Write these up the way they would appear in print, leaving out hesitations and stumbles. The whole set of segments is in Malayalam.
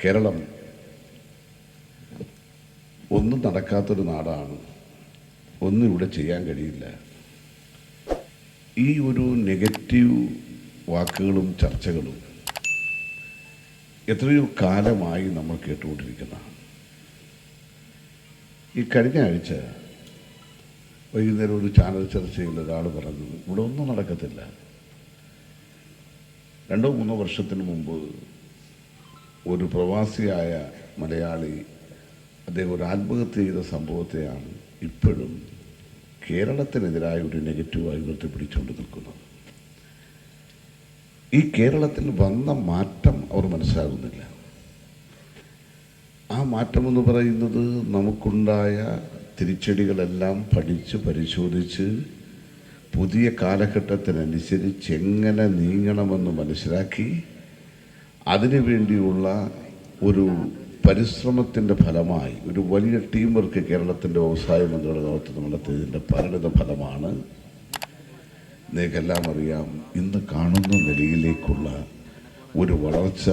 കേരളം ഒന്നും നടക്കാത്തൊരു നാടാണ്. ഒന്നും ഇവിടെ ചെയ്യാൻ കഴിയില്ല. ഈ ഒരു നെഗറ്റീവ് വാക്കുകളും ചർച്ചകളും എത്രയോ കാലമായി നമ്മൾ കേട്ടുകൊണ്ടിരിക്കുന്ന. ഈ കഴിഞ്ഞ ആഴ്ച വൈകുന്നേരം ഒരു ചാനൽ ചർച്ചയിൽ ഒരാൾ പറഞ്ഞു ഇവിടെ ഒന്നും നടക്കത്തില്ല. 2-3 വർഷത്തിന് മുമ്പ് ഒരു പ്രവാസിയായ മലയാളി അദ്ദേഹം ഒരു ആത്മഹത്യ ചെയ്ത സംഭവത്തെയാണ് ഇപ്പോഴും കേരളത്തിനെതിരായ ഒരു നെഗറ്റീവായി ഉയർത്തിപ്പിടിച്ചുകൊണ്ട് നിൽക്കുന്നത്. ഈ കേരളത്തിൽ വന്ന മാറ്റം അവർ മനസ്സിലാകുന്നില്ല. ആ മാറ്റമെന്ന് പറയുന്നത് നമുക്കുണ്ടായ തിരിച്ചടികളെല്ലാം പഠിച്ച് പരിശോധിച്ച് പുതിയ കാലഘട്ടത്തിനനുസരിച്ച് എങ്ങനെ നീങ്ങണമെന്ന് മനസ്സിലാക്കി അതിനു വേണ്ടിയുള്ള ഒരു പരിശ്രമത്തിൻ്റെ ഫലമായി ഒരു വലിയ ടീം വർക്ക് കേരളത്തിൻ്റെ വ്യവസായ മന്ത്രിയുടെ നേതൃത്വത്തിൽ നടത്തിയതിൻ്റെ പരിണിത ഫലമാണ് നിങ്ങൾക്കെല്ലാം അറിയാം ഇന്ന് കാണുന്ന നിലയിലേക്കുള്ള ഒരു വളർച്ച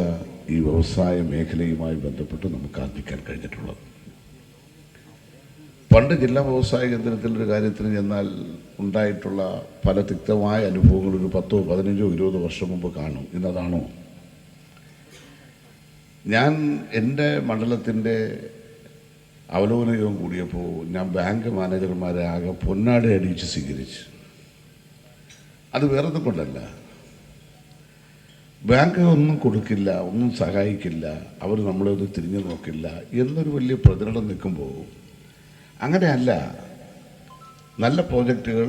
ഈ വ്യവസായ മേഖലയുമായി ബന്ധപ്പെട്ട് നമുക്ക് ആർജിക്കാൻ കഴിഞ്ഞിട്ടുള്ളത്. പണ്ട് ജില്ലാ വ്യവസായ കേന്ദ്രത്തിൽ ഒരു കാര്യത്തിന് ചെന്നാൽ ഉണ്ടായിട്ടുള്ള പല തിക്തമായ അനുഭവങ്ങൾ ഒരു 10, 15, 20 വർഷം മുമ്പ് കാണും. ഇന്നതാണോ? ഞാൻ എൻ്റെ മണ്ഡലത്തിൻ്റെ അവലോകന യോഗം കൂടിയപ്പോൾ ഞാൻ ബാങ്ക് മാനേജർമാരെ ആകെ പൊന്നാടി അടിച്ച് സ്വീകരിച്ചു. അത് വേറൊന്നും കൊണ്ടല്ല, ബാങ്ക് ഒന്നും കൊടുക്കില്ല, ഒന്നും സഹായിക്കില്ല, അവർ നമ്മളെ ഒന്ന് തിരിഞ്ഞു നോക്കില്ല എന്നൊരു വലിയ പ്രചരണം നിൽക്കുമ്പോൾ അങ്ങനെയല്ല. നല്ല പ്രോജക്റ്റുകൾ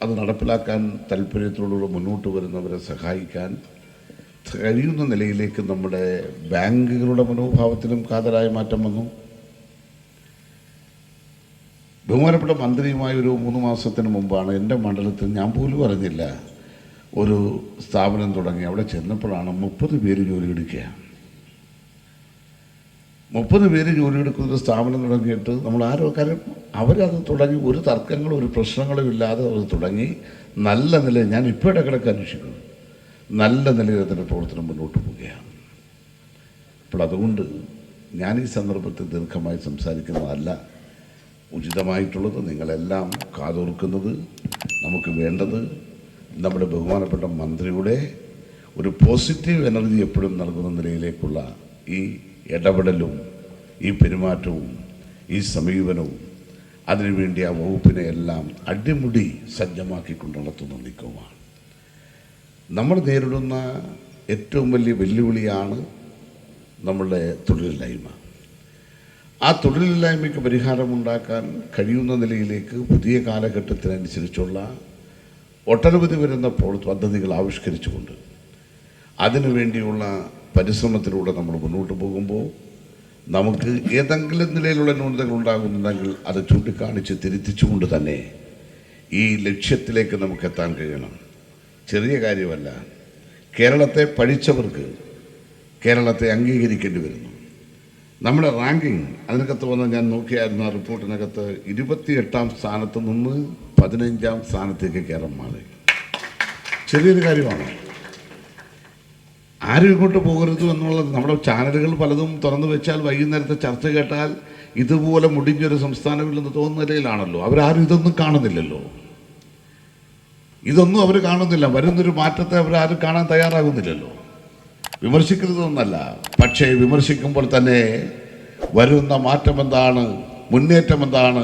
അത് നടപ്പിലാക്കാൻ താല്പര്യത്തോടുകൂടി മുന്നോട്ട് വരുന്നവരെ സഹായിക്കാൻ കഴിയുന്ന നിലയിലേക്ക് നമ്മുടെ ബാങ്കുകളുടെ മനോഭാവത്തിലും കാതലായ മാറ്റം വന്നു. ബഹുമാനപ്പെട്ട മന്ത്രിയുമായി ഒരു 3 മാസത്തിന് മുമ്പാണ് എൻ്റെ മണ്ഡലത്തിൽ ഞാൻ പോലും അറിഞ്ഞില്ല ഒരു സ്ഥാപനം തുടങ്ങി. അവിടെ ചെന്നപ്പോഴാണ് 30 പേര് ജോലി എടുക്കുക. 30 പേര് ജോലി എടുക്കുന്ന സ്ഥാപനം തുടങ്ങിയിട്ട് നമ്മൾ ആരോ കാര്യം അവരത് തുടങ്ങി ഒരു തർക്കങ്ങളും ഒരു പ്രശ്നങ്ങളും ഇല്ലാതെ അത് തുടങ്ങി നല്ല നിലയിൽ ഞാൻ ഇപ്പോൾ ഇടക്കിടക്ക് അന്വേഷിക്കുന്നു നല്ല നിലയിൽ അതിൻ്റെ പ്രവർത്തനം മുന്നോട്ട് പോവുകയാണ്. അപ്പോൾ അതുകൊണ്ട് ഞാൻ ഈ സന്ദർഭത്തിൽ ദീർഘമായി സംസാരിക്കുന്നതല്ല. ഉചിതമായിട്ടുള്ളത് നിങ്ങളെല്ലാം കാതോർക്കുന്നത് നമുക്ക് വേണ്ടത് നമ്മുടെ ബഹുമാനപ്പെട്ട മന്ത്രിയുടെ ഒരു പോസിറ്റീവ് എനർജി എപ്പോഴും നൽകുന്ന നിലയിലേക്കുള്ള ഈ ഇടപെടലും ഈ പെരുമാറ്റവും ഈ സമീപനവും അതിനുവേണ്ടി ആ വകുപ്പിനെ എല്ലാം അടിമുടി സജ്ജമാക്കിക്കൊണ്ട് നടത്തുന്ന നീക്കവുമാണ്. നമ്മൾ നേരിടുന്ന ഏറ്റവും വലിയ വെല്ലുവിളിയാണ് നമ്മളുടെ തൊഴിലില്ലായ്മ. ആ തൊഴിലില്ലായ്മയ്ക്ക് പരിഹാരമുണ്ടാക്കാൻ കഴിയുന്ന നിലയിലേക്ക് പുതിയ കാലഘട്ടത്തിനനുസരിച്ചുള്ള ഒട്ടനവധി വരുന്ന പദ്ധതികൾ ആവിഷ്കരിച്ചുകൊണ്ട് അതിനുവേണ്ടിയുള്ള പരിശ്രമത്തിലൂടെ നമ്മൾ മുന്നോട്ട് പോകുമ്പോൾ നമുക്ക് ഏതെങ്കിലും നിലയിലുള്ള ന്യൂനതകൾ ഉണ്ടാകുന്നുണ്ടെങ്കിൽ അത് ചൂണ്ടിക്കാണിച്ച് തിരുത്തിച്ചുകൊണ്ട് തന്നെ ഈ ലക്ഷ്യത്തിലേക്ക് നമുക്ക് എത്താൻ കഴിയണം. ചെറിയ കാര്യമല്ല. കേരളത്തെ പഠിച്ചവർക്ക് കേരളത്തെ അംഗീകരിക്കേണ്ടി വരുന്നു. നമ്മുടെ റാങ്കിങ് അതിനകത്ത് വന്ന് ഞാൻ നോക്കിയായിരുന്നു. ആ റിപ്പോർട്ടിനകത്ത് 28ാം സ്ഥാനത്ത് നിന്ന് 15ാം സ്ഥാനത്തേക്ക് കേരളം മാറി. ചെറിയൊരു കാര്യമാണ്. ആരും ഇങ്ങോട്ട് പോകരുത് എന്നുള്ളത്. നമ്മുടെ ചാനലുകൾ പലതും തുറന്നു വെച്ചാൽ വൈകുന്നേരത്തെ ചർച്ച കേട്ടാൽ ഇതുപോലെ മുടിഞ്ഞൊരു സംസ്ഥാനമില്ലെന്ന് തോന്നുന്ന നിലയിലാണല്ലോ. അവരാരും ഇതൊന്നും കാണുന്നില്ലല്ലോ. ഇതൊന്നും അവർ കാണുന്നില്ല. വരുന്നൊരു മാറ്റത്തെ അവരാരും കാണാൻ തയ്യാറാകുന്നില്ലല്ലോ. വിമർശിക്കുന്നതൊന്നല്ല, പക്ഷേ വിമർശിക്കുമ്പോൾ തന്നെ വരുന്ന മാറ്റം എന്താണ്, മുന്നേറ്റം എന്താണ്,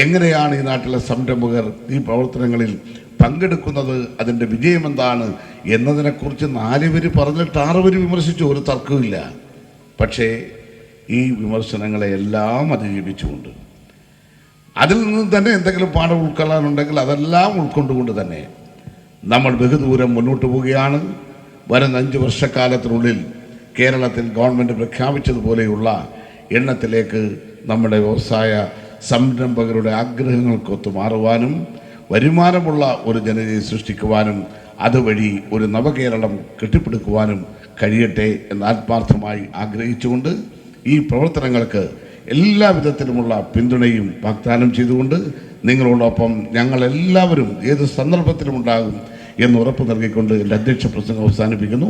എങ്ങനെയാണ് ഈ നാട്ടിലെ സംരംഭകർ ഈ പ്രവർത്തനങ്ങളിൽ പങ്കെടുക്കുന്നത്, അതിൻ്റെ വിജയം എന്താണ് എന്നതിനെക്കുറിച്ച് 4 പേര് പറഞ്ഞിട്ട് 6 പേര് വിമർശിച്ചു. ഒരു തർക്കമില്ല. പക്ഷേ ഈ വിമർശനങ്ങളെ എല്ലാം അതിജീവിച്ചുകൊണ്ട് അതിൽ നിന്ന് തന്നെ എന്തെങ്കിലും പാഠം ഉൾക്കൊള്ളാനുണ്ടെങ്കിൽ അതെല്ലാം ഉൾക്കൊണ്ടുകൊണ്ട് തന്നെ നമ്മൾ ബഹുദൂരം മുന്നോട്ട് പോവുകയാണ്. വരുന്ന 5 വർഷക്കാലത്തിനുള്ളിൽ കേരളത്തിൽ ഗവൺമെൻറ് പ്രഖ്യാപിച്ചതുപോലെയുള്ള എണ്ണത്തിലേക്ക് നമ്മുടെ വ്യവസായ സംരംഭകരുടെ ആഗ്രഹങ്ങൾക്കൊത്തു മാറുവാനും വരുമാനമുള്ള ഒരു ജനതയെ സൃഷ്ടിക്കുവാനും അതുവഴി ഒരു നവകേരളം കെട്ടിപ്പടുക്കുവാനും കഴിയട്ടെ എന്ന് ആത്മാർത്ഥമായി ആഗ്രഹിച്ചുകൊണ്ട് ഈ പ്രവർത്തനങ്ങൾക്ക് എല്ലാ വിധത്തിലുമുള്ള പിന്തുണയും വാഗ്ദാനം ചെയ്തുകൊണ്ട് നിങ്ങളോടൊപ്പം ഞങ്ങളെല്ലാവരും ഏത് സന്ദർഭത്തിലും ഉണ്ടാകും എന്ന് ഉറപ്പ് നൽകിക്കൊണ്ട് എൻ്റെ അധ്യക്ഷ പ്രസംഗം അവസാനിപ്പിക്കുന്നു.